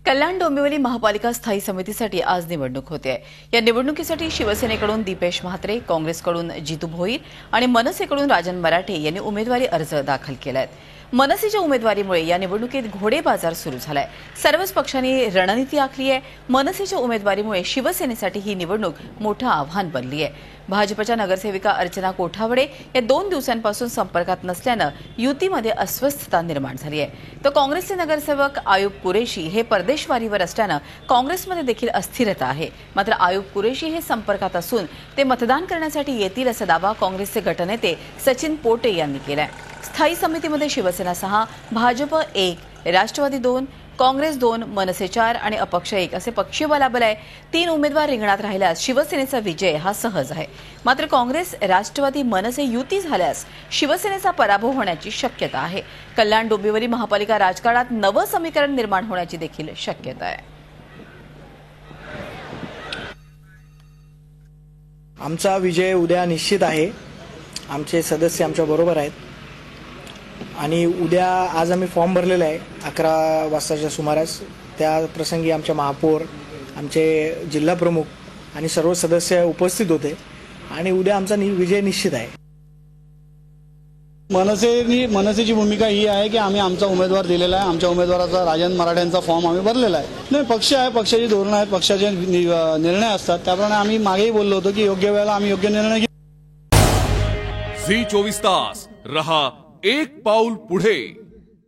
कल्याण डोंबिवली महापालिका स्थायी समितीसाठी आज निवडणूक होते आहे। या निवडणुकीसाठी शिवसेनेकडून दीपेश म्हात्रे, काँग्रेसकडून जितू भोईर आणि मनसेकडून राजन मराठे यांनी उमेदवारी अर्ज दाखल केले आहेत। मनसेच्या उमेदवारीमुळे या निवडणुकीत घोडेबाजार सुरू झालाय। सर्वच पक्षांनी रणनीती आखली आहे। मनसेच्या उमेदवारीमुळे शिवसेनेसाठी ही निवडणूक मोठं आव्हान बनली आहे। भाजपच्या नगरसेविका अर्चना कोठावडे या 2 दिवसांपासून संपर्कात नसल्यानं युतीमध्ये अस्वस्थता निर्माण झाली आहे। तर काँग्रेसचे नगरसेवक आयुब कुरेशी हे परदेशवारीवर असल्यानं काँग्रेसमध्ये देखील अस्थिरता आहे। मात्र आयुब कुरेशी हे संपर्कात असून ते मतदान करण्यासाठी येतील असा दावा काँग्रेसचे गटनेते सचिन पोटे यांनी केलाय। स्थायी समितीमध्ये शिवसेना 6, भाजप 1, राष्ट्रवादी 2, काँग्रेस 2, मनसे 4 आणि अपक्ष 1 असे पक्षीय बलाबल आहे। 3 उमेदवार रिंगणात राहिल्यास शिवसेनेचा विजय हा सहज आहे। मात्र काँग्रेस, राष्ट्रवादी, मनसे युती झाल्यास शिवसेनेचा पराभव होण्याची शक्यता आहे। कल्याण डोंबिवली महापालिका राजकारणात नवं समीकरण निर्माण होण्याची देखील शक्यता आहे। आमचा विजय उद्या निश्चित आहे। आमचे सदस्य आमच्या बरोबर आहेत आणि उद्या आज आम्ही फॉर्म भरलेला आहे 11 वाजताच्या सुमारास। त्या प्रसंगी आमच्या महापौर, आमचे जिल्हा प्रमुख आणि सर्व सदस्य उपस्थित होते आणि उद्या आमचा विजय निश्चित आहे। मनसेची भूमिका ही आहे की आम्ही आमचा उमेदवार दिलेला आहे। आमच्या उमेदवाराचा राजन मराठेंचा फॉर्म आम्ही भरलेला आहे। नाही, पक्ष आहे, पक्षाची धोरणं आहेत, पक्षाचे निर्णय असतात। त्याप्रमाणे आम्ही मागेही बोललो होतो की योग्य वेळेला आम्ही योग्य निर्णय घेऊ। झी 24 तास रहा एक पाऊल पुढे।